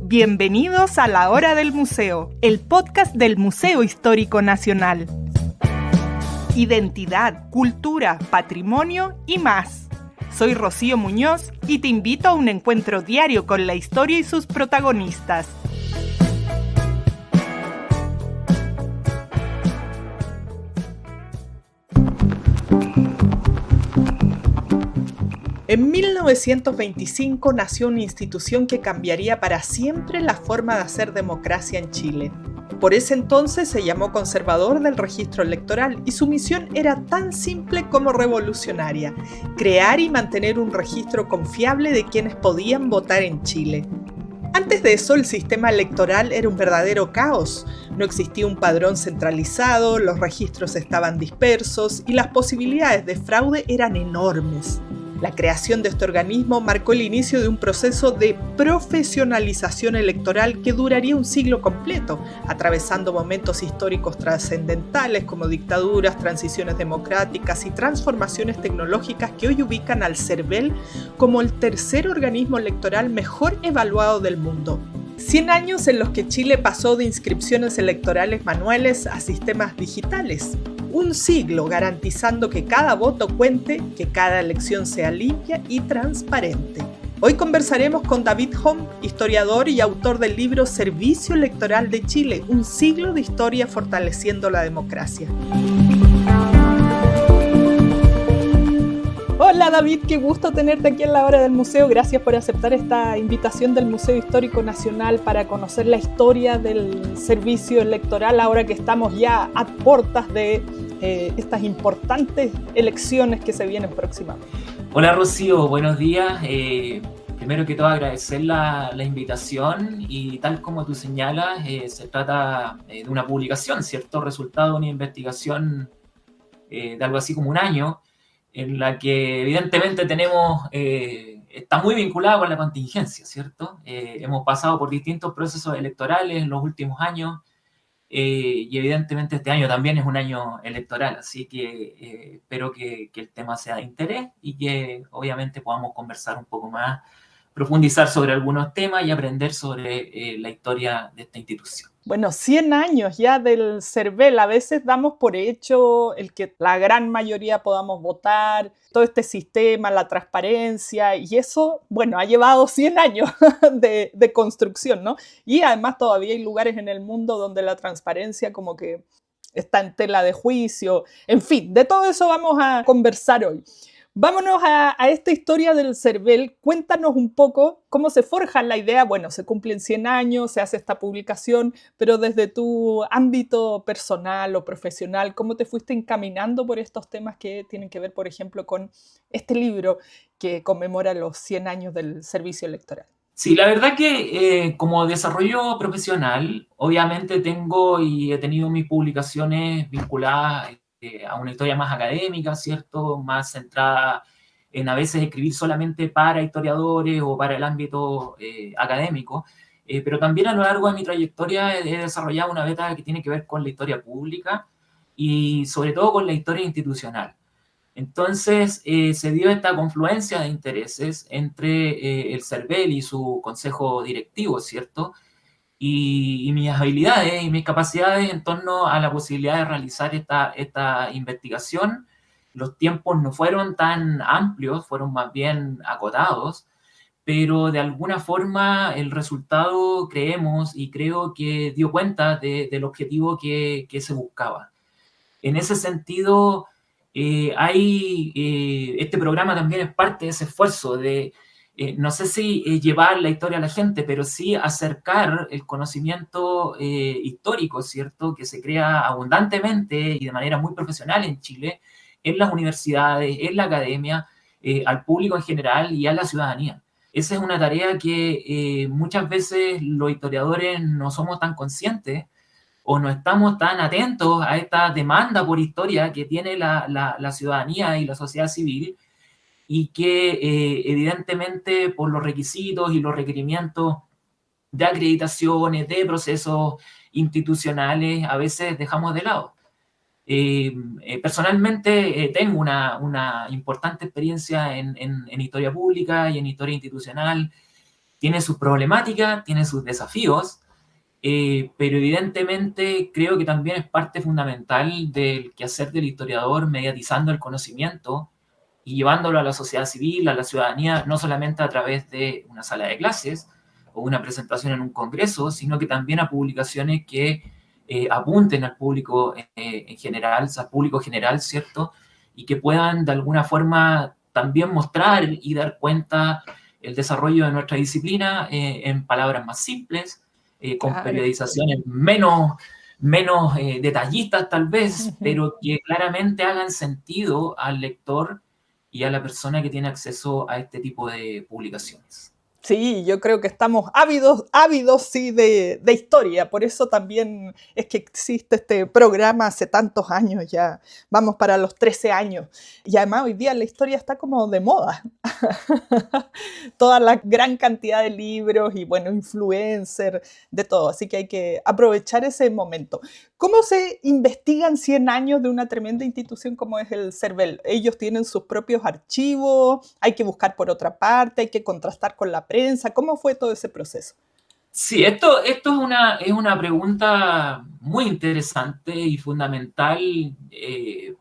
Bienvenidos a La Hora del Museo, el podcast del Museo Histórico Nacional. Identidad, cultura, patrimonio y más. Soy Rocío Muñoz y te invito a un encuentro diario con la historia y sus protagonistas. En 1925 nació una institución que cambiaría para siempre la forma de hacer democracia en Chile. Por ese entonces se llamó Conservador del Registro Electoral y su misión era tan simple como revolucionaria: crear y mantener un registro confiable de quienes podían votar en Chile. Antes de eso, el sistema electoral era un verdadero caos. No existía un padrón centralizado, los registros estaban dispersos y las posibilidades de fraude eran enormes. La creación de este organismo marcó el inicio de un proceso de profesionalización electoral que duraría un siglo completo, atravesando momentos históricos trascendentales como dictaduras, transiciones democráticas y transformaciones tecnológicas que hoy ubican al CERVEL como el tercer organismo electoral mejor evaluado del mundo. 100 años en los que Chile pasó de inscripciones electorales manuales a sistemas digitales. Un siglo garantizando que cada voto cuente, que cada elección sea limpia y transparente. Hoy conversaremos con David Hom, historiador y autor del libro Servicio Electoral de Chile, un siglo de historia fortaleciendo la democracia. Hola David, qué gusto tenerte aquí en La Hora del Museo. Gracias por aceptar esta invitación del Museo Histórico Nacional para conocer la historia del servicio electoral ahora que estamos ya a puertas de estas importantes elecciones que se vienen próximamente. Hola Rocío, buenos días. Primero que todo agradecer la invitación y tal como tú señalas, se trata de una publicación, ¿cierto? Resultado de una investigación de algo así como un año, en la que evidentemente está muy vinculada con la contingencia, ¿cierto? Hemos pasado por distintos procesos electorales en los últimos años y evidentemente este año también es un año electoral, así que espero que el tema sea de interés y que obviamente podamos conversar un poco más, profundizar sobre algunos temas y aprender sobre la historia de esta institución. Bueno, 100 años ya del CERVEL. A veces damos por hecho el que la gran mayoría podamos votar, todo este sistema, la transparencia, y eso, bueno, ha llevado 100 años de construcción, ¿no? Y además todavía hay lugares en el mundo donde la transparencia como que está en tela de juicio. En fin, de todo eso vamos a conversar hoy. Vámonos a esta historia del CERVEL. Cuéntanos un poco cómo se forja la idea. Bueno, se cumplen 100 años, se hace esta publicación, pero desde tu ámbito personal o profesional, ¿cómo te fuiste encaminando por estos temas que tienen que ver, por ejemplo, con este libro que conmemora los 100 años del servicio electoral? Sí, la verdad que como desarrollo profesional, obviamente tengo y he tenido mis publicaciones vinculadas a una historia más académica, ¿cierto? Más centrada en a veces escribir solamente para historiadores o para el ámbito académico, pero también a lo largo de mi trayectoria he desarrollado una beta que tiene que ver con la historia pública y sobre todo con la historia institucional. Entonces se dio esta confluencia de intereses entre el CERVEL y su consejo directivo, ¿cierto? Y mis habilidades y mis capacidades en torno a la posibilidad de realizar esta investigación. Los tiempos no fueron tan amplios, fueron más bien acotados, pero de alguna forma el resultado creemos y creo que dio cuenta del objetivo que se buscaba. En ese sentido, este programa también es parte de ese esfuerzo de no sé si llevar la historia a la gente, pero sí acercar el conocimiento histórico, ¿cierto?, que se crea abundantemente y de manera muy profesional en Chile, en las universidades, en la academia, al público en general y a la ciudadanía. Esa es una tarea que muchas veces los historiadores no somos tan conscientes o no estamos tan atentos a esta demanda por historia que tiene la ciudadanía y la sociedad civil, y que evidentemente por los requisitos y los requerimientos de acreditaciones, de procesos institucionales, a veces dejamos de lado. Personalmente tengo una importante experiencia en historia pública y en historia institucional, tiene sus problemáticas, tiene sus desafíos, pero evidentemente creo que también es parte fundamental del quehacer del historiador, mediatizando el conocimiento y llevándolo a la sociedad civil, a la ciudadanía, no solamente a través de una sala de clases o una presentación en un congreso, sino que también a publicaciones que apunten al público en general, al público general, ¿cierto? Y que puedan de alguna forma también mostrar y dar cuenta el desarrollo de nuestra disciplina en palabras más simples, con Claro. periodizaciones menos detallistas tal vez, pero que claramente hagan sentido al lector y a la persona que tiene acceso a este tipo de publicaciones. Sí, yo creo que estamos ávidos sí, de historia. Por eso también es que existe este programa hace tantos años ya. Vamos para los 13 años. Y además hoy día la historia está como de moda. Toda la gran cantidad de libros y, bueno, influencer, de todo. Así que hay que aprovechar ese momento. ¿Cómo se investigan 100 años de una tremenda institución como es el CERVEL? Ellos tienen sus propios archivos, hay que buscar por otra parte, hay que contrastar con la prensa. ¿Cómo fue todo ese proceso? Sí, esto es una pregunta muy interesante y fundamental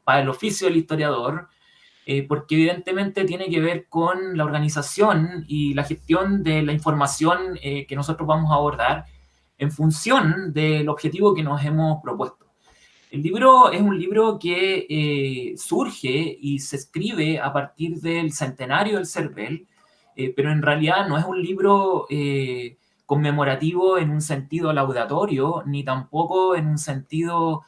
para el oficio del historiador, porque evidentemente tiene que ver con la organización y la gestión de la información que nosotros vamos a abordar en función del objetivo que nos hemos propuesto. El libro es un libro que surge y se escribe a partir del centenario del CERVEL, pero en realidad no es un libro conmemorativo en un sentido laudatorio, ni tampoco en un sentido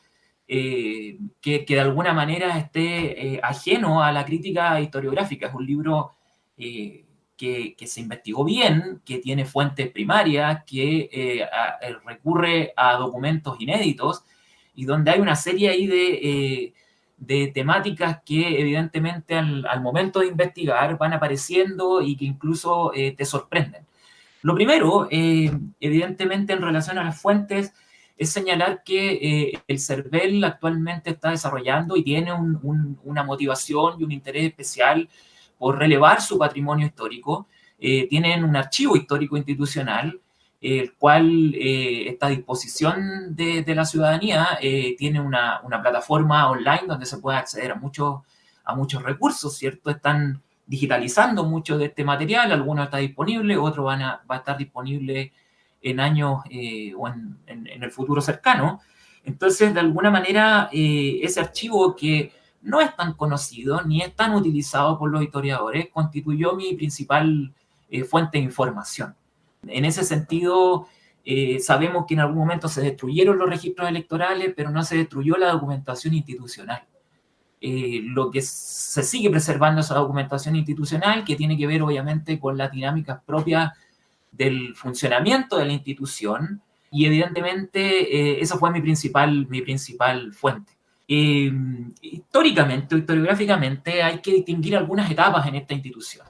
que de alguna manera esté ajeno a la crítica historiográfica. Es un libro que se investigó bien, que tiene fuentes primarias, que recurre a documentos inéditos y donde hay una serie ahí de temáticas que evidentemente al momento de investigar van apareciendo y que incluso te sorprenden. Lo primero, evidentemente en relación a las fuentes, es señalar que el CERVEL actualmente está desarrollando y tiene una motivación y un interés especial por relevar su patrimonio histórico. Tienen un archivo histórico institucional, el cual está a disposición de la ciudadanía. Tiene una plataforma online donde se puede acceder a muchos recursos, ¿cierto? Están digitalizando mucho de este material, algunos está disponible, otro va a estar disponible en años o en el futuro cercano. Entonces, de alguna manera, ese archivo que no es tan conocido ni es tan utilizado por los historiadores, constituyó mi principal fuente de información. En ese sentido, sabemos que en algún momento se destruyeron los registros electorales, pero no se destruyó la documentación institucional. Lo que se sigue preservando es esa documentación institucional que tiene que ver obviamente con las dinámicas propias del funcionamiento de la institución y evidentemente esa fue mi principal fuente. Históricamente o historiográficamente hay que distinguir algunas etapas en esta institución.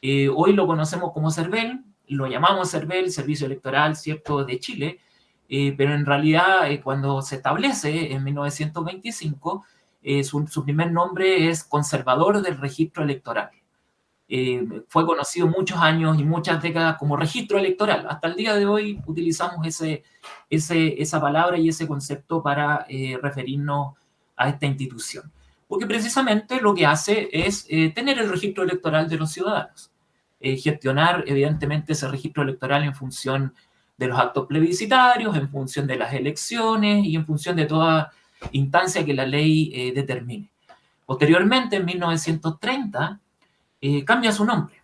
Hoy lo conocemos como CERVEL, lo llamamos CERVEL, Servicio Electoral, ¿cierto?, de Chile, pero en realidad cuando se establece en 1925, su primer nombre es Conservador del Registro Electoral. Fue conocido muchos años y muchas décadas como registro electoral. Hasta el día de hoy utilizamos esa palabra y ese concepto para referirnos a esta institución. Porque precisamente lo que hace es tener el registro electoral de los ciudadanos. Gestionar evidentemente ese registro electoral en función de los actos plebiscitarios, en función de las elecciones y en función de toda instancia que la ley determine. Posteriormente, en 1930, cambia su nombre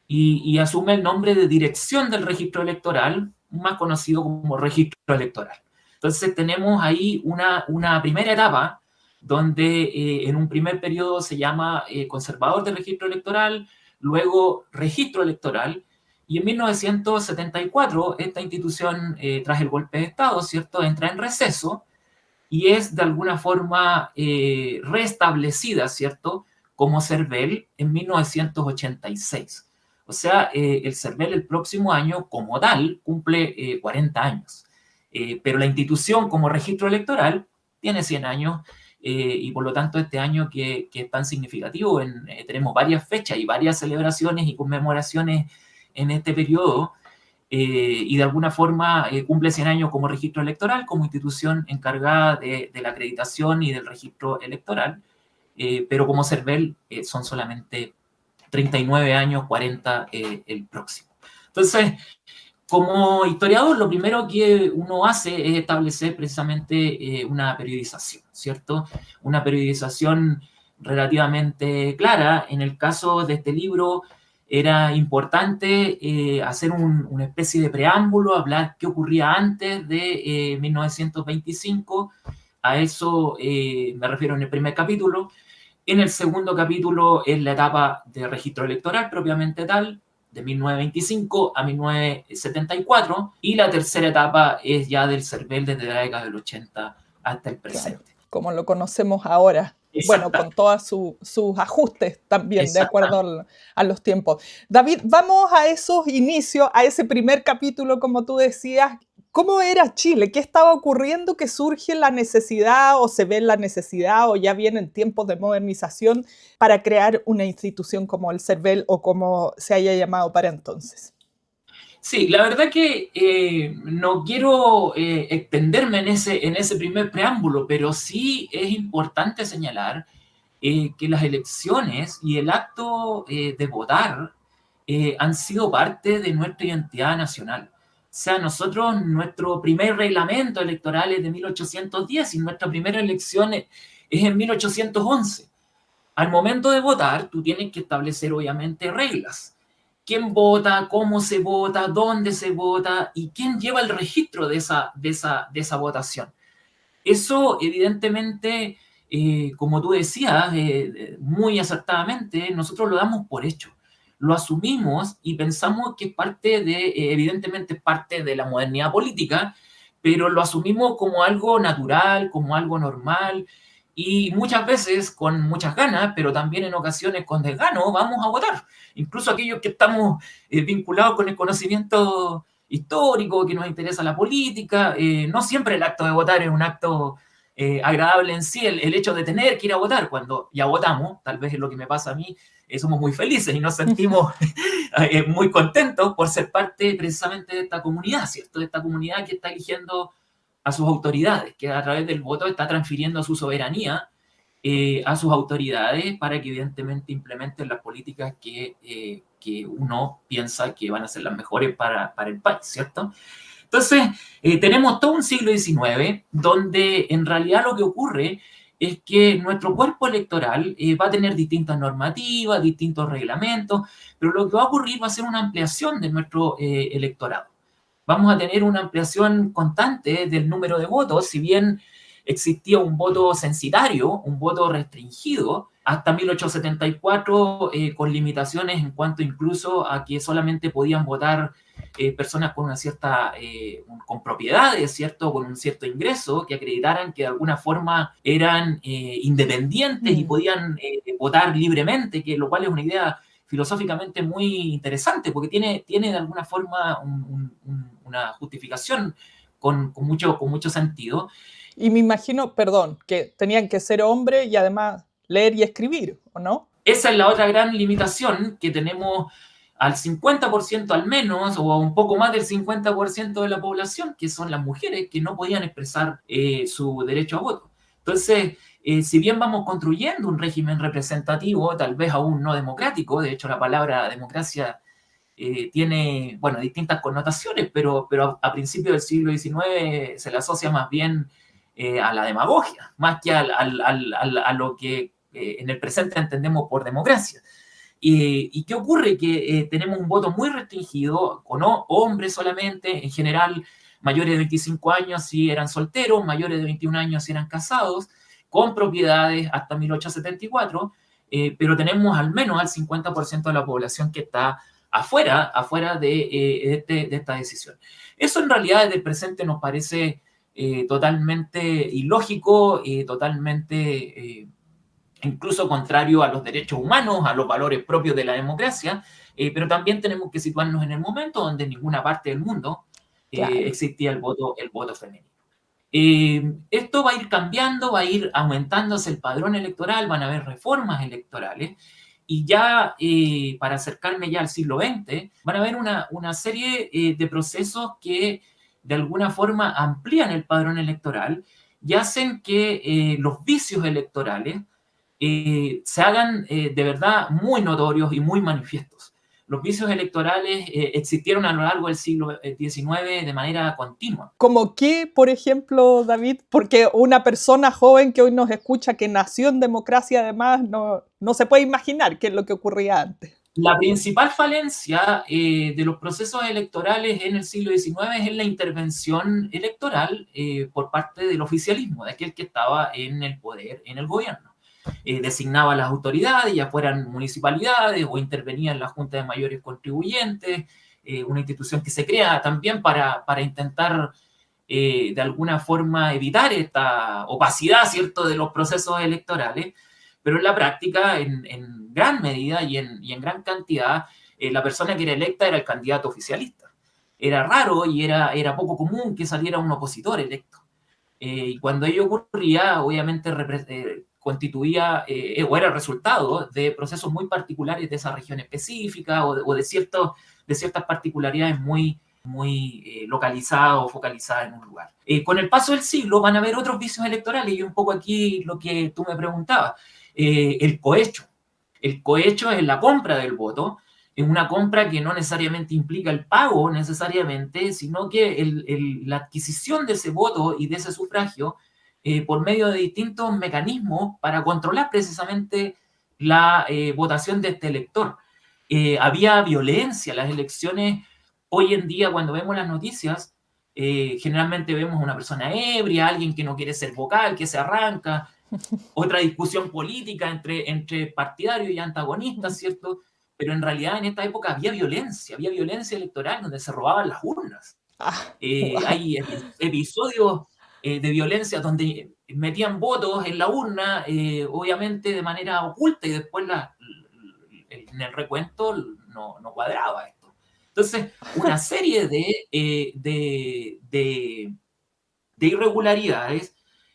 y asume el nombre de Dirección del Registro Electoral, más conocido como Registro Electoral. Entonces tenemos ahí una primera etapa donde en un primer periodo se llama Conservador del Registro Electoral, luego Registro Electoral, y en 1974 esta institución, tras el golpe de Estado, ¿cierto?, entra en receso y es de alguna forma restablecida, ¿cierto?, como CERVEL en 1986. O sea, el CERVEL el próximo año, como tal, cumple 40 años. Pero la institución como registro electoral tiene 100 años y por lo tanto este año que es tan significativo, tenemos varias fechas y varias celebraciones y conmemoraciones en este periodo y de alguna forma cumple 100 años como registro electoral, como institución encargada de la acreditación y del registro electoral, pero como CERVEL son solamente 39 años, 40 el próximo. Entonces, como historiador, lo primero que uno hace es establecer precisamente una periodización, ¿cierto? Una periodización relativamente clara. En el caso de este libro, era importante hacer una especie de preámbulo, hablar qué ocurría antes de 1925. A eso me refiero en el primer capítulo. En el segundo capítulo es la etapa de registro electoral propiamente tal, de 1925 a 1974, y la tercera etapa es ya del CERVEL desde la década del 80 hasta el presente. Claro, como lo conocemos ahora. Bueno, con todos sus ajustes también, de acuerdo a los tiempos. David, vamos a esos inicios, a ese primer capítulo, como tú decías. ¿Cómo era Chile? ¿Qué estaba ocurriendo que surge la necesidad o se ve la necesidad o ya vienen tiempos de modernización para crear una institución como el CERVEL o como se haya llamado para entonces? Sí, la verdad que no quiero extenderme en ese primer preámbulo, pero sí es importante señalar que las elecciones y el acto de votar han sido parte de nuestra identidad nacional. O sea, nosotros, nuestro primer reglamento electoral es de 1810 y nuestra primera elección es en 1811. Al momento de votar, tú tienes que establecer obviamente reglas. ¿Quién vota? ¿Cómo se vota? ¿Dónde se vota? ¿Y quién lleva el registro de esa votación? Eso, evidentemente, como tú decías, muy acertadamente, nosotros lo damos por hecho. Lo asumimos y pensamos que es parte evidentemente es parte de la modernidad política, pero lo asumimos como algo natural, como algo normal, y muchas veces con muchas ganas, pero también en ocasiones con desgano, vamos a votar. Incluso aquellos que estamos vinculados con el conocimiento histórico, que nos interesa la política. No siempre el acto de votar es un acto agradable en sí, el hecho de tener que ir a votar. Cuando ya votamos, tal vez es lo que me pasa a mí, somos muy felices y nos sentimos muy contentos por ser parte precisamente de esta comunidad, ¿cierto? De esta comunidad que está eligiendo a sus autoridades, que a través del voto está transfiriendo su soberanía a sus autoridades para que evidentemente implementen las políticas que uno piensa que van a ser las mejores para el país, ¿cierto? Entonces, tenemos todo un siglo XIX donde en realidad lo que ocurre es que nuestro cuerpo electoral va a tener distintas normativas, distintos reglamentos, pero lo que va a ocurrir va a ser una ampliación de nuestro electorado. Vamos a tener una ampliación constante del número de votos, si bien existía un voto censitario, un voto restringido, hasta 1874, con limitaciones en cuanto incluso a que solamente podían votar personas con una cierta, con propiedades, ¿cierto? Con un cierto ingreso, que acreditaran que de alguna forma eran independientes y podían votar libremente, que lo cual es una idea filosóficamente muy interesante, porque tiene de alguna forma una justificación con mucho sentido. Y me imagino, perdón, que tenían que ser hombres y además leer y escribir, ¿o no? Esa es la otra gran limitación, que tenemos al 50% al menos, o a un poco más del 50% de la población, que son las mujeres, que no podían expresar su derecho a voto. Entonces, si bien vamos construyendo un régimen representativo, tal vez aún no democrático, de hecho la palabra democracia tiene, bueno, distintas connotaciones, pero a principios del siglo XIX se le asocia más bien a la demagogia, más que a lo que en el presente entendemos por democracia. ¿Y qué ocurre? Que tenemos un voto muy restringido, con hombres solamente, en general mayores de 25 años si eran solteros, mayores de 21 años si eran casados, con propiedades hasta 1874, pero tenemos al menos al 50% de la población que está afuera de esta decisión. Eso en realidad desde el presente nos parece totalmente ilógico, totalmente incluso contrario a los derechos humanos, a los valores propios de la democracia, pero también tenemos que situarnos en el momento donde en ninguna parte del mundo existía el voto femenino. Esto va a ir cambiando, va a ir aumentándose el padrón electoral, van a haber reformas electorales, Y ya para acercarme ya al siglo XX, van a haber una serie de procesos que de alguna forma amplían el padrón electoral y hacen que los vicios electorales se hagan de verdad muy notorios y muy manifiestos. Los vicios electorales existieron a lo largo del siglo XIX de manera continua. ¿Como qué, por ejemplo, David? Porque una persona joven que hoy nos escucha, que nació en democracia, además, no se puede imaginar qué es lo que ocurría antes. La principal falencia de los procesos electorales en el siglo XIX es la intervención electoral por parte del oficialismo, de aquel que estaba en el poder, en el gobierno. Designaba a las autoridades, ya fueran municipalidades o intervenía en la Junta de Mayores Contribuyentes, una institución que se crea también para intentar de alguna forma evitar esta opacidad, ¿cierto?, de los procesos electorales, pero en la práctica, en gran medida y en gran cantidad, la persona que era electa era el candidato oficialista. Era raro y era poco común que saliera un opositor electo. Y cuando ello ocurría, obviamente constituía o era el resultado de procesos muy particulares de esa región específica o de ciertas particularidades muy localizadas o focalizadas en un lugar. Con el paso del siglo van a haber otros vicios electorales y un poco aquí lo que tú me preguntabas. El cohecho. El cohecho es la compra del voto, es una compra que no necesariamente implica el pago necesariamente, sino que la adquisición de ese voto y de ese sufragio por medio de distintos mecanismos para controlar precisamente la votación de este elector. Había violencia, las elecciones, hoy en día cuando vemos las noticias, generalmente vemos a una persona ebria, alguien que no quiere ser vocal, que se arranca, otra discusión política entre partidarios y antagonistas, ¿cierto? Pero en realidad en esta época había violencia electoral donde se robaban las urnas. Hay episodios de violencia donde metían votos en la urna, obviamente de manera oculta, y después en el recuento no cuadraba esto. Entonces, una serie de irregularidades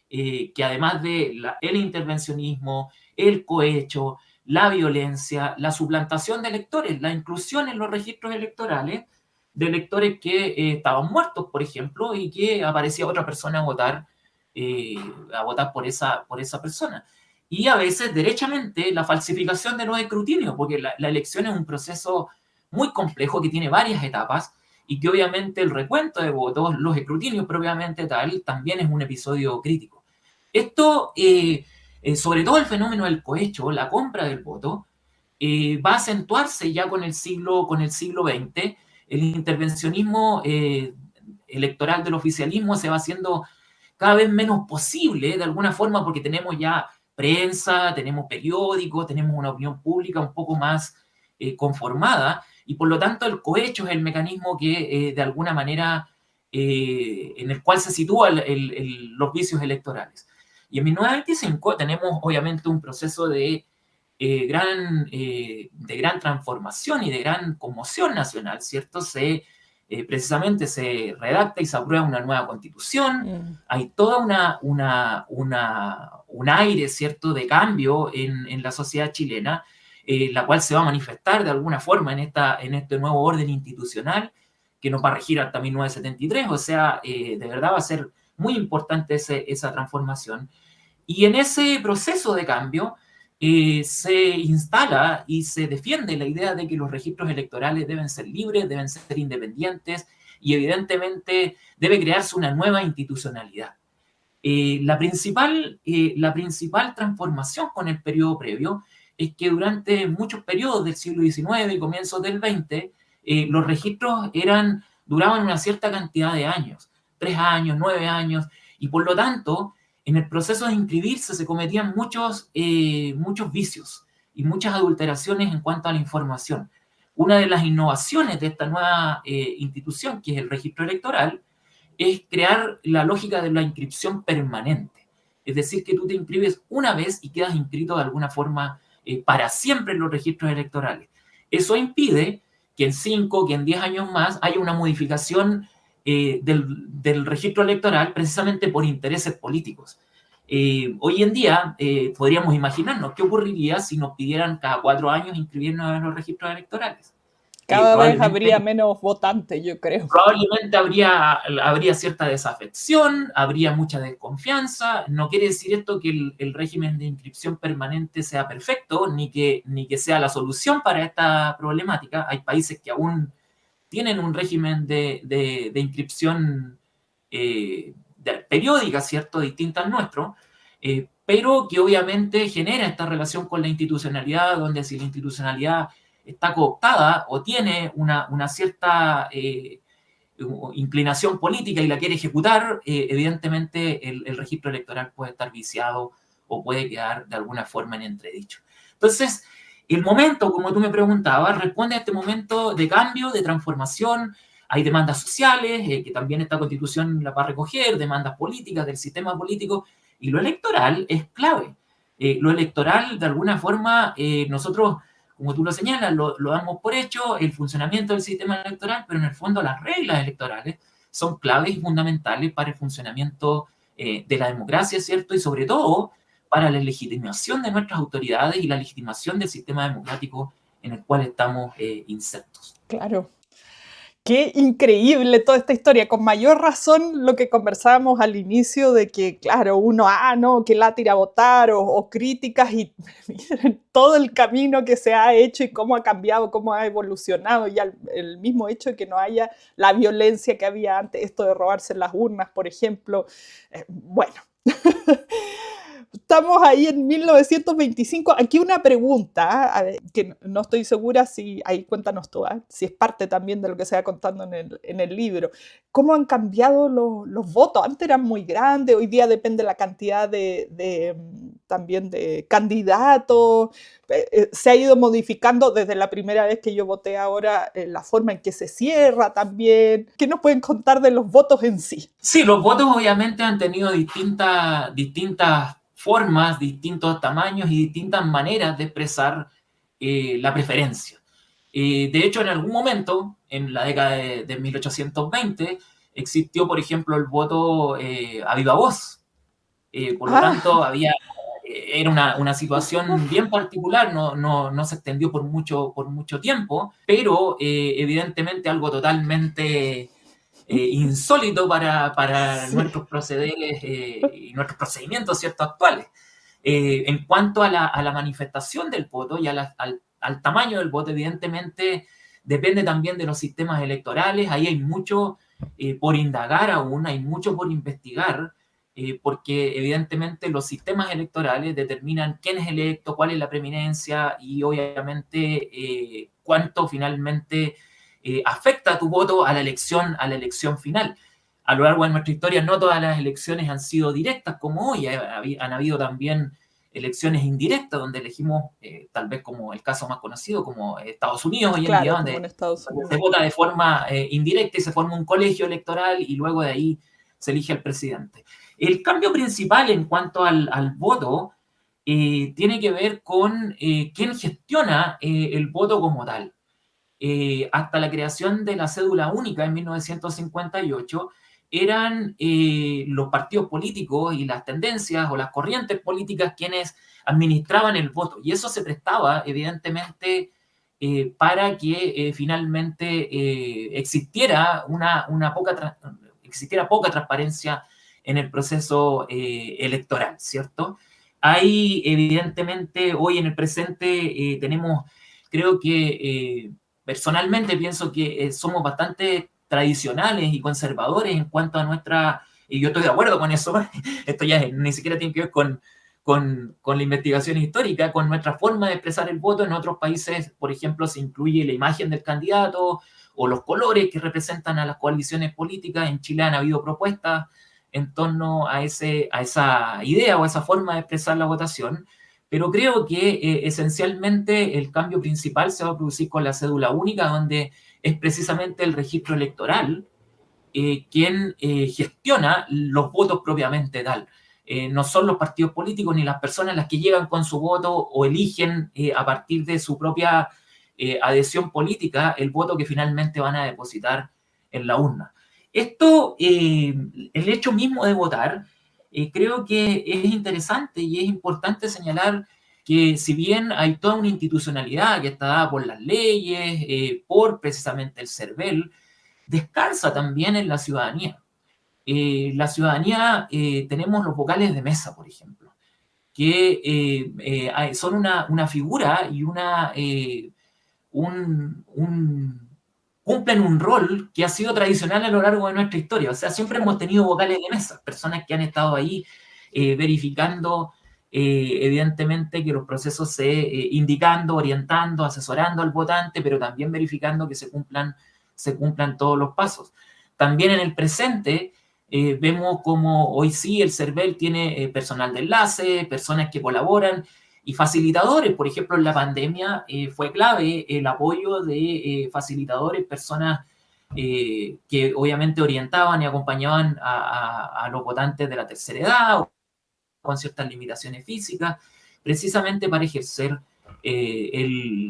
que además de el intervencionismo, el cohecho, la violencia, la suplantación de electores, la inclusión en los registros electorales de electores que estaban muertos, por ejemplo, y que aparecía otra persona a votar por esa persona. Y a veces, derechamente, la falsificación de los escrutinios, porque la elección es un proceso muy complejo que tiene varias etapas y que obviamente el recuento de votos, los escrutinios propiamente tal, también es un episodio crítico. Esto, sobre todo el fenómeno del cohecho, la compra del voto, va a acentuarse ya con el siglo XX. El intervencionismo electoral del oficialismo se va haciendo cada vez menos posible, de alguna forma, porque tenemos ya prensa, tenemos periódicos, tenemos una opinión pública un poco más conformada, y por lo tanto el cohecho es el mecanismo que de alguna manera en el cual se sitúan los vicios electorales. Y en 1925 tenemos obviamente un proceso de gran transformación y de gran conmoción nacional, ¿cierto? Precisamente se redacta y se aprueba una nueva constitución, hay toda un aire, ¿cierto?, de cambio en la sociedad chilena, la cual se va a manifestar de alguna forma en este nuevo orden institucional que nos va a regir hasta 1973, o sea, de verdad va a ser muy importante esa transformación. Y en ese proceso de cambio se instala y se defiende la idea de que los registros electorales deben ser libres, deben ser independientes y evidentemente debe crearse una nueva institucionalidad. La principal transformación con el periodo previo es que durante muchos periodos del siglo XIX y comienzos del XX, los registros duraban una cierta cantidad de años, 3 años, 9 años, y por lo tanto, en el proceso de inscribirse se cometían muchos vicios y muchas adulteraciones en cuanto a la información. Una de las innovaciones de esta nueva institución, que es el registro electoral, es crear la lógica de la inscripción permanente. Es decir, que tú te inscribes una vez y quedas inscrito de alguna forma para siempre en los registros electorales. Eso impide que en 5, que en 10 años más haya una modificación del registro electoral precisamente por intereses políticos. Hoy en día podríamos imaginarnos qué ocurriría si nos pidieran cada 4 años inscribirnos en los registros electorales. Cada vez habría menos votantes, yo creo. Probablemente habría cierta desafección, habría mucha desconfianza. No quiere decir esto que el régimen de inscripción permanente sea perfecto, ni que sea la solución para esta problemática. Hay países que aún tienen un régimen de inscripción periódica, ¿cierto?, distinta al nuestro, pero que obviamente genera esta relación con la institucionalidad, donde si la institucionalidad está cooptada o tiene una cierta inclinación política y la quiere ejecutar, evidentemente el registro electoral puede estar viciado o puede quedar de alguna forma en entredicho. Entonces, el momento, como tú me preguntabas, responde a este momento de cambio, de transformación. Hay demandas sociales, que también esta Constitución la va a recoger, demandas políticas del sistema político, y lo electoral es clave. Lo electoral, de alguna forma, nosotros, como tú lo señalas, lo damos por hecho, el funcionamiento del sistema electoral, pero en el fondo las reglas electorales son claves y fundamentales para el funcionamiento de la democracia, ¿cierto? Y sobre todo para la legitimación de nuestras autoridades y la legitimación del sistema democrático en el cual estamos insertos. Claro. Qué increíble toda esta historia. Con mayor razón lo que conversábamos al inicio de que, claro, uno, no, que la tira a votar o críticas y miren todo el camino que se ha hecho y cómo ha cambiado, cómo ha evolucionado. Y el mismo hecho de que no haya la violencia que había antes, esto de robarse las urnas, por ejemplo. Bueno. Estamos ahí en 1925. Aquí una pregunta, que no estoy segura si, ahí cuéntanos tú, si es parte también de lo que se va contando en el libro. ¿Cómo han cambiado los votos? Antes eran muy grandes, hoy día depende la cantidad también de candidatos. Se ha ido modificando desde la primera vez que yo voté ahora, la forma en que se cierra también. ¿Qué nos pueden contar de los votos en sí? Sí, los votos obviamente han tenido distintas formas, distintos tamaños y distintas maneras de expresar la preferencia. De hecho, en algún momento, en la década de 1820, existió, por ejemplo, el voto a viva voz. Por lo tanto, era una situación bien particular, no se extendió por mucho tiempo, pero evidentemente algo totalmente insólito para sí, nuestros procederes y nuestros procedimientos, ¿cierto?, actuales. En cuanto a la manifestación del voto y al tamaño del voto, evidentemente depende también de los sistemas electorales. Ahí hay mucho por indagar aún, hay mucho por investigar, porque evidentemente los sistemas electorales determinan quién es electo, cuál es la preeminencia y obviamente cuánto finalmente afecta tu voto a la elección final. A lo largo de nuestra historia no todas las elecciones han sido directas como hoy, han habido también elecciones indirectas donde elegimos, tal vez como el caso más conocido, como Estados Unidos hoy en día, donde se vota de forma indirecta y se forma un colegio electoral y luego de ahí se elige al presidente. El cambio principal en cuanto al voto tiene que ver con quién gestiona el voto como tal. Hasta la creación de la cédula única en 1958, eran los partidos políticos y las tendencias o las corrientes políticas quienes administraban el voto. Y eso se prestaba, evidentemente, para que finalmente existiera poca transparencia en el proceso electoral, ¿cierto? Ahí, evidentemente, hoy en el presente tenemos, creo que personalmente pienso que somos bastante tradicionales y conservadores en cuanto a nuestra, y yo estoy de acuerdo con eso, esto ya ni siquiera tiene que ver con la investigación histórica, con nuestra forma de expresar el voto. En otros países, por ejemplo, se incluye la imagen del candidato o los colores que representan a las coaliciones políticas. En Chile han habido propuestas en torno a esa idea o a esa forma de expresar la votación. Pero creo que esencialmente el cambio principal se va a producir con la cédula única, donde es precisamente el registro electoral quien gestiona los votos propiamente tal. No son los partidos políticos ni las personas las que llegan con su voto o eligen a partir de su propia adhesión política el voto que finalmente van a depositar en la urna. Esto, el hecho mismo de votar, creo que es interesante y es importante señalar que si bien hay toda una institucionalidad que está dada por las leyes, por precisamente el CERVEL, descansa también en la ciudadanía. La ciudadanía, tenemos los vocales de mesa, por ejemplo, que son una figura y cumplen un rol que ha sido tradicional a lo largo de nuestra historia. O sea, siempre hemos tenido vocales de mesa, personas que han estado ahí verificando, evidentemente, que los procesos indicando, orientando, asesorando al votante, pero también verificando que se cumplan todos los pasos. También en el presente vemos como hoy sí el CERVEL tiene personal de enlace, personas que colaboran, y facilitadores. Por ejemplo, en la pandemia fue clave el apoyo de facilitadores, personas que obviamente orientaban y acompañaban a los votantes de la tercera edad o con ciertas limitaciones físicas, precisamente para ejercer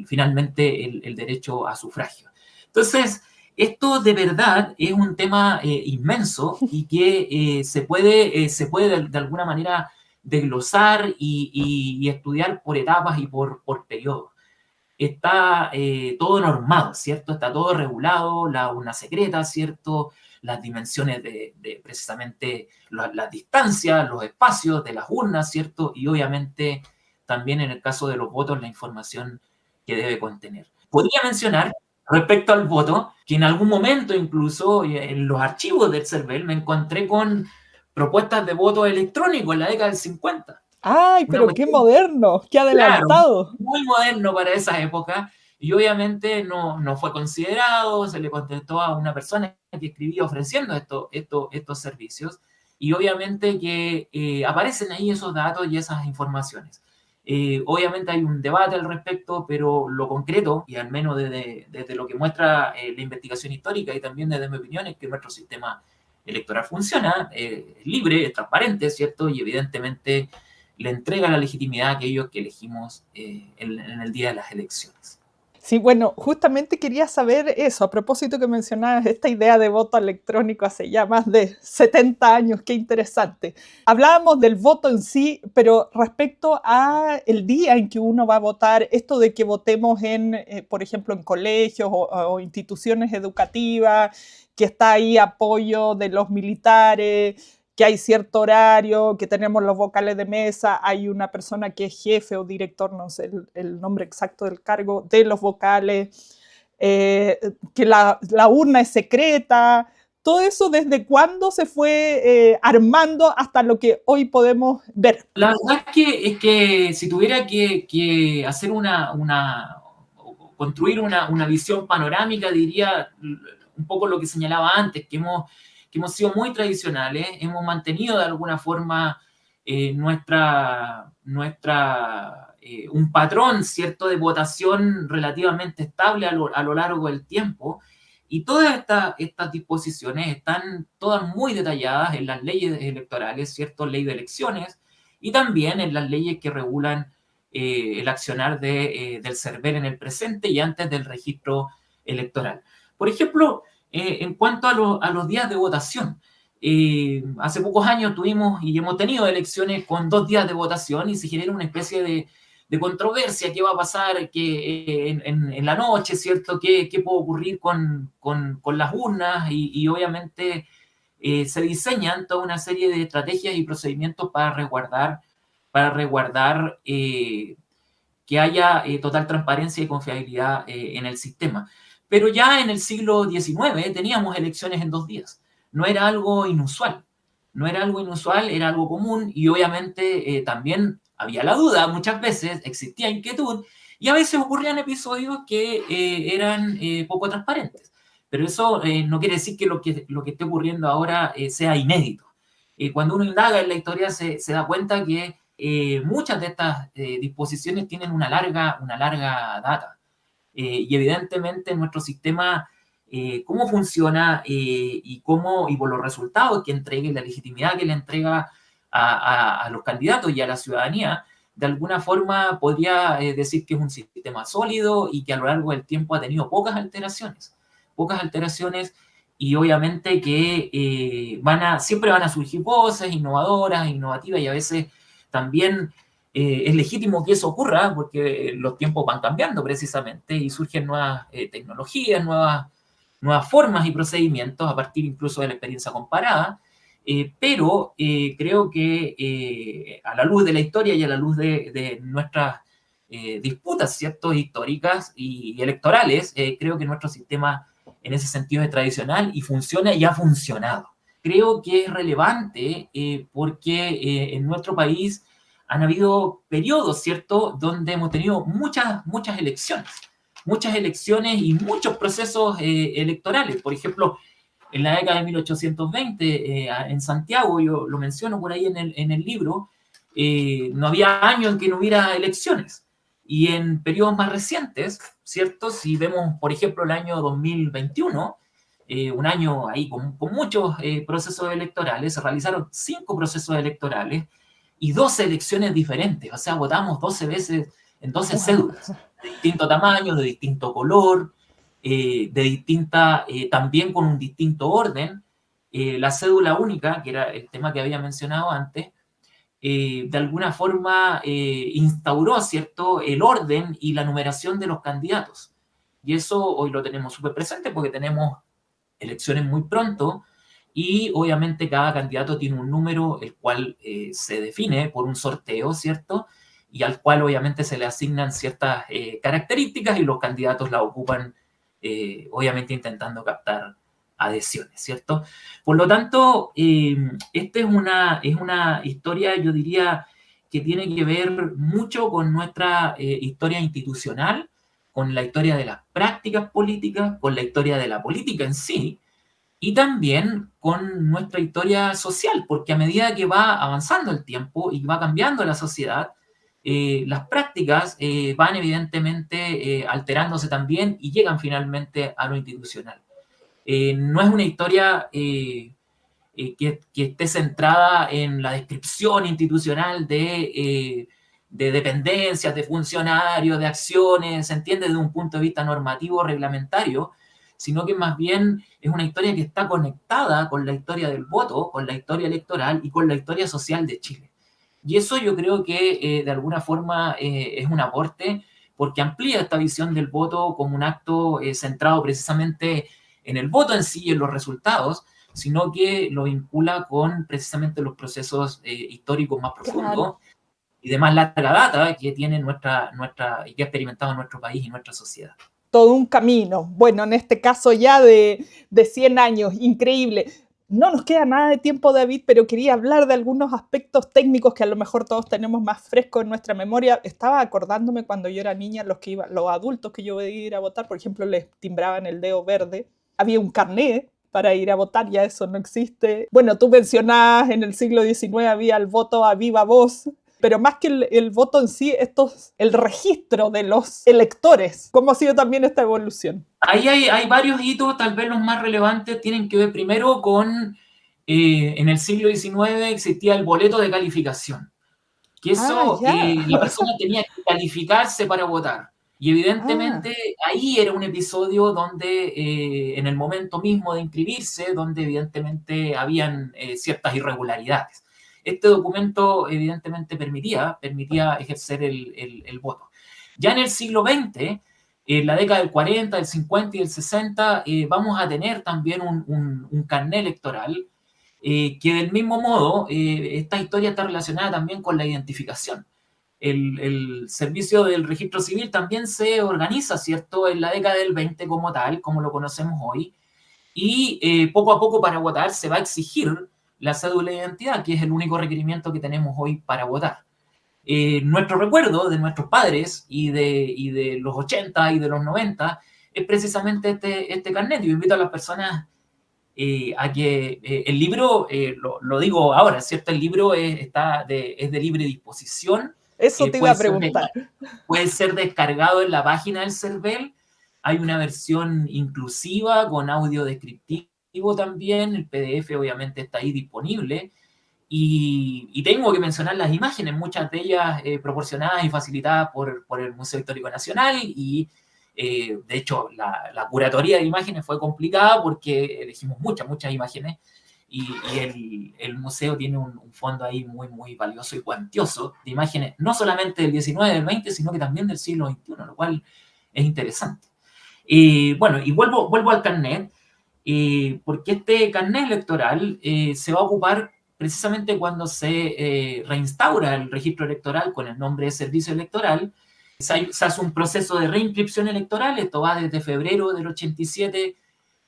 finalmente el derecho a sufragio. Entonces, esto de verdad es un tema inmenso y que se puede de alguna manera desglosar y estudiar por etapas y por periodos. Está todo normado, ¿cierto? Está todo regulado, la urna secreta, ¿cierto? Las dimensiones de precisamente las distancias, los espacios de las urnas, ¿cierto? Y obviamente también en el caso de los votos, la información que debe contener. Podría mencionar, respecto al voto, que en algún momento incluso en los archivos del CERVEL me encontré con propuestas de voto electrónico en la década del 50. ¡Ay, pero qué moderno! ¡Qué adelantado! Claro, muy moderno para esa época, y obviamente no fue considerado. Se le contestó a una persona que escribía ofreciendo estos servicios, y obviamente que aparecen ahí esos datos y esas informaciones. Obviamente hay un debate al respecto, pero lo concreto, y al menos desde lo que muestra la investigación histórica y también desde mi opinión, es que nuestro sistema electoral funciona, es libre, es transparente, ¿cierto? Y evidentemente le entrega la legitimidad a aquellos que elegimos en el día de las elecciones. Sí, bueno, justamente quería saber eso, a propósito que mencionabas esta idea de voto electrónico hace ya más de 70 años, qué interesante. Hablábamos del voto en sí, pero respecto a el día en que uno va a votar, esto de que votemos por ejemplo, en colegios o instituciones educativas, que está ahí apoyo de los militares, que hay cierto horario, que tenemos los vocales de mesa, hay una persona que es jefe o director, no sé el nombre exacto del cargo, de los vocales, que la urna es secreta. Todo eso, ¿desde cuándo se fue armando hasta lo que hoy podemos ver? La verdad es que si tuviera que hacer construir una visión panorámica, diría un poco lo que señalaba antes, que hemos sido muy tradicionales, hemos mantenido de alguna forma un patrón, ¿cierto?, de votación relativamente estable a lo largo del tiempo, y todas estas disposiciones están todas muy detalladas en las leyes electorales, ¿cierto?, ley de elecciones, y también en las leyes que regulan el accionar del CERVEL en el presente y antes del registro electoral. Por ejemplo, en cuanto a los días de votación, hace pocos años tuvimos y hemos tenido elecciones con 2 días de votación y se genera una especie de controversia. ¿Qué va a pasar en la noche, ¿cierto? ¿Qué puede ocurrir con las urnas? Y obviamente se diseñan toda una serie de estrategias y procedimientos para resguardar que haya total transparencia y confiabilidad en el sistema. Pero ya en el siglo XIX teníamos elecciones en 2 días. No era algo inusual. Era algo común, y obviamente también había la duda, muchas veces existía inquietud, y a veces ocurrían episodios que eran poco transparentes. Pero eso no quiere decir que lo que esté ocurriendo ahora sea inédito. Cuando uno indaga en la historia se da cuenta que muchas de estas disposiciones tienen una larga data. Y evidentemente nuestro sistema, cómo funciona y por los resultados que entregue, la legitimidad que le entrega a los candidatos y a la ciudadanía, de alguna forma podría decir que es un sistema sólido y que a lo largo del tiempo ha tenido pocas alteraciones, y obviamente que siempre van a surgir voces innovadoras, innovativas, y a veces también es legítimo que eso ocurra porque los tiempos van cambiando precisamente y surgen nuevas tecnologías, nuevas formas y procedimientos a partir incluso de la experiencia comparada. Pero creo que a la luz de la historia y a la luz de nuestras disputas, ¿cierto?, históricas y electorales, creo que nuestro sistema en ese sentido es tradicional y funciona y ha funcionado. Creo que es relevante porque en nuestro país han habido periodos, ¿cierto?, donde hemos tenido muchas elecciones y muchos procesos electorales. Por ejemplo, en la década de 1820, en Santiago, yo lo menciono por ahí en el libro, no había año en que no hubiera elecciones. Y en periodos más recientes, ¿cierto? Si vemos, por ejemplo, el año 2021, un año ahí con muchos procesos electorales, se realizaron 5 procesos electorales y 12 elecciones diferentes. O sea, votamos 12 veces en 12 cédulas, de distinto tamaño, de distinto color, también con un distinto orden. La cédula única, que era el tema que había mencionado antes, de alguna forma instauró, ¿cierto?, el orden y la numeración de los candidatos. Y eso hoy lo tenemos súper presente porque tenemos elecciones muy pronto y obviamente cada candidato tiene un número el cual se define por un sorteo, ¿cierto?, y al cual obviamente se le asignan ciertas características y los candidatos la ocupan obviamente intentando captar adhesiones, ¿cierto? Por lo tanto, esta es una historia, yo diría, que tiene que ver mucho con nuestra historia institucional, con la historia de las prácticas políticas, con la historia de la política en sí, y también con nuestra historia social, porque a medida que va avanzando el tiempo y va cambiando la sociedad, las prácticas van evidentemente alterándose también y llegan finalmente a lo institucional. No es una historia que esté centrada en la descripción institucional de dependencias, de funcionarios, de acciones, se entiende desde un punto de vista normativo, reglamentario, sino que más bien es una historia que está conectada con la historia del voto, con la historia electoral y con la historia social de Chile. Y eso yo creo que de alguna forma es un aporte porque amplía esta visión del voto como un acto centrado precisamente en el voto en sí y en los resultados, sino que lo vincula con precisamente los procesos históricos más profundos. Claro. Y de más larga data que tiene y que ha experimentado nuestro país y nuestra sociedad. Todo un camino. Bueno, en este caso ya de 100 años, increíble. No nos queda nada de tiempo, David, pero quería hablar de algunos aspectos técnicos que a lo mejor todos tenemos más frescos en nuestra memoria. Estaba acordándome cuando yo era niña, los adultos que yo iba a ir a votar, por ejemplo, les timbraban el dedo verde. Había un carnet para ir a votar, ya eso no existe. Bueno, tú mencionabas en el siglo XIX había el voto a viva voz, pero más que el voto en sí, el registro de los electores. ¿Cómo ha sido también esta evolución? Ahí hay varios hitos, tal vez los más relevantes tienen que ver primero con, en el siglo XIX existía el boleto de calificación, que eso la persona tenía que calificarse para votar. Y evidentemente ahí era un episodio donde, en el momento mismo de inscribirse, donde evidentemente habían ciertas irregularidades. Este documento evidentemente permitía ejercer el voto. Ya en el siglo XX, en la década del 40, del 50 y del 60, vamos a tener también un carnet electoral que del mismo modo, esta historia está relacionada también con la identificación. El servicio del registro civil también se organiza, ¿cierto?, en la década del 20 como tal, como lo conocemos hoy, y poco a poco para votar se va a exigir la cédula de identidad, que es el único requerimiento que tenemos hoy para votar. Nuestro recuerdo de nuestros padres y de los 80 y de los 90 es precisamente este carnet. Yo invito a las personas a que el libro, lo digo ahora, ¿cierto? El libro es de libre disposición. Eso te iba a preguntar. Puede ser descargado en la página del CERVEL. Hay una versión inclusiva con audio descriptivo también. El PDF obviamente está ahí disponible. Y tengo que mencionar las imágenes, muchas de ellas proporcionadas y facilitadas por el Museo Histórico Nacional y De hecho, la curatoría de imágenes fue complicada porque elegimos muchas imágenes y el museo tiene un fondo ahí muy, muy valioso y cuantioso de imágenes, no solamente del 19, del 20, sino que también del siglo XXI, lo cual es interesante. Bueno, y vuelvo al carnet, porque este carnet electoral se va a ocupar precisamente cuando se reinstaura el registro electoral con el nombre de servicio electoral. Se hace un proceso de reinscripción electoral, esto va desde febrero del 87,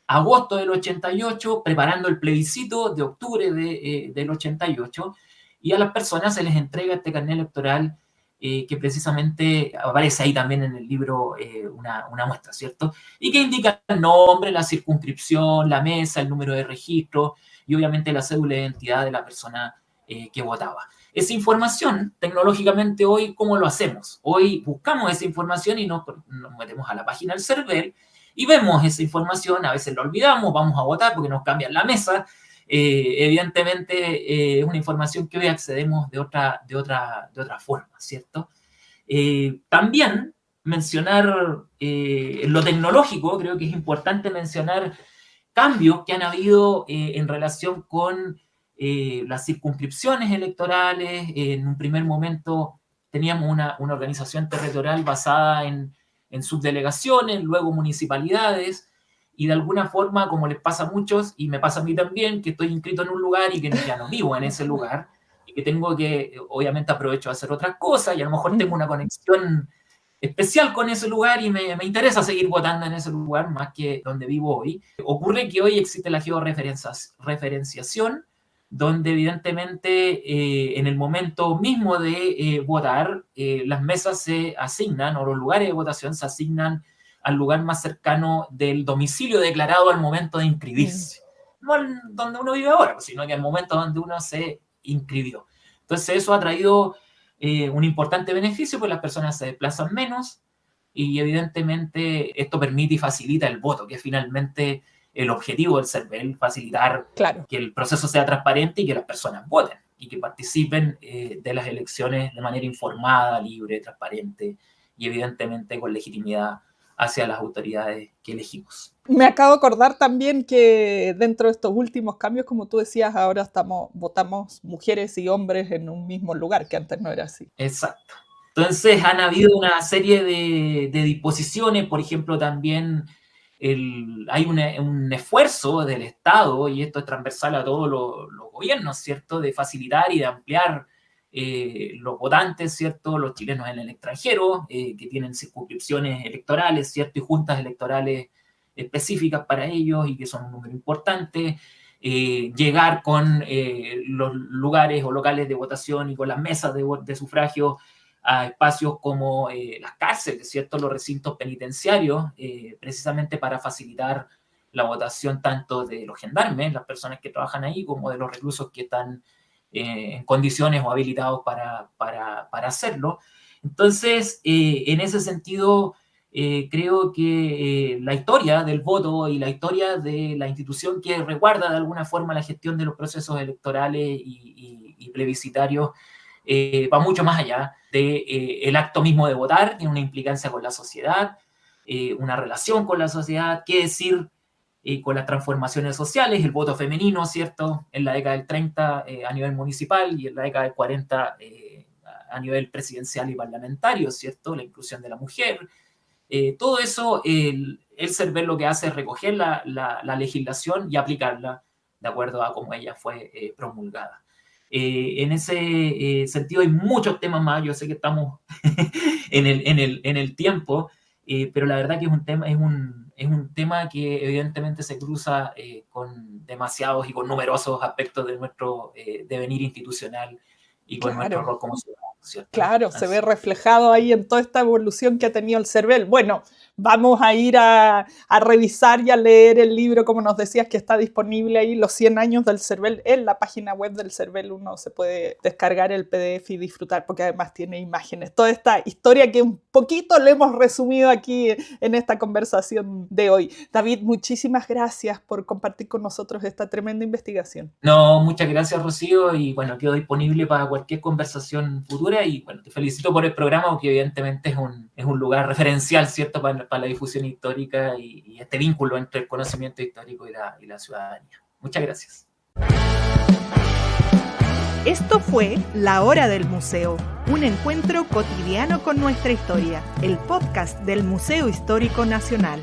agosto del 88, preparando el plebiscito de octubre del 88, y a las personas se les entrega este carnet electoral que precisamente aparece ahí también en el libro una muestra, ¿cierto? Y que indica el nombre, la circunscripción, la mesa, el número de registro y obviamente la cédula de identidad de la persona que votaba. Esa información, tecnológicamente hoy, ¿cómo lo hacemos? Hoy buscamos esa información y nos metemos a la página del CERVEL y vemos esa información, a veces la olvidamos, vamos a votar porque nos cambian la mesa. Evidentemente es una información que hoy accedemos de otra forma, ¿cierto? También mencionar lo tecnológico, creo que es importante mencionar cambios que han habido en relación con las circunscripciones electorales. En un primer momento teníamos una organización territorial basada en subdelegaciones, luego municipalidades, y de alguna forma, como les pasa a muchos, y me pasa a mí también, que estoy inscrito en un lugar y que ya no vivo en ese lugar, y que tengo que, obviamente aprovecho de hacer otras cosas, y a lo mejor tengo una conexión especial con ese lugar y me interesa seguir votando en ese lugar más que donde vivo hoy. Ocurre que hoy existe la georreferenciación, donde evidentemente en el momento mismo de votar, las mesas se asignan, o los lugares de votación se asignan al lugar más cercano del domicilio declarado al momento de inscribirse. No donde uno vive ahora, sino que al momento donde uno se inscribió. Entonces eso ha traído un importante beneficio, pues las personas se desplazan menos y evidentemente esto permite y facilita el voto, que es finalmente el objetivo del CERVEL, facilitar que el proceso sea transparente y que las personas voten y que participen de las elecciones de manera informada, libre, transparente y evidentemente con legitimidad hacia las autoridades que elegimos. Me acabo de acordar también que dentro de estos últimos cambios, como tú decías, ahora votamos mujeres y hombres en un mismo lugar, que antes no era así. Exacto. Entonces han habido una serie de disposiciones, por ejemplo, también hay un esfuerzo del Estado, y esto es transversal a todos los gobiernos, ¿cierto?, de facilitar y de ampliar los votantes, ¿cierto?, los chilenos en el extranjero, que tienen circunscripciones electorales, ¿cierto?, y juntas electorales específicas para ellos y que son un número importante. Llegar con los lugares o locales de votación y con las mesas de sufragio a espacios como las cárceles, ¿cierto?, los recintos penitenciarios, precisamente para facilitar la votación tanto de los gendarmes, las personas que trabajan ahí, como de los reclusos que están en condiciones o habilitados para hacerlo. Entonces, en ese sentido, creo que la historia del voto y la historia de la institución que resguarda de alguna forma la gestión de los procesos electorales y plebiscitarios va mucho más allá del acto mismo de votar, tiene una implicancia con la sociedad, una relación con la sociedad, qué decir con las transformaciones sociales, el voto femenino, ¿cierto?, en la década del 30 a nivel municipal y en la década del 40 a nivel presidencial y parlamentario, ¿cierto?, la inclusión de la mujer. Todo eso, el CERVEL lo que hace es recoger la legislación y aplicarla de acuerdo a cómo ella fue promulgada. En ese sentido hay muchos temas más, yo sé que estamos en el tiempo, pero la verdad que es un tema que evidentemente se cruza con demasiados y con numerosos aspectos de nuestro devenir institucional y con nuestro rol como ciudadanos, ¿cierto? Claro, se ve reflejado ahí en toda esta evolución que ha tenido el CERVEL. Bueno, vamos a ir a revisar y a leer el libro, como nos decías, que está disponible ahí, Los 100 años del CERVEL, en la página web del CERVEL. Uno se puede descargar el PDF y disfrutar, porque además tiene imágenes. Toda esta historia que un poquito le hemos resumido aquí en esta conversación de hoy. David, muchísimas gracias por compartir con nosotros esta tremenda investigación. No, muchas gracias, Rocío, y bueno, quedo disponible para cualquier conversación futura, y bueno, te felicito por el programa, porque evidentemente es un lugar referencial, ¿cierto?, para para la difusión histórica y este vínculo entre el conocimiento histórico y la ciudadanía. Muchas gracias. Esto fue La Hora del Museo, un encuentro cotidiano con nuestra historia, el podcast del Museo Histórico Nacional.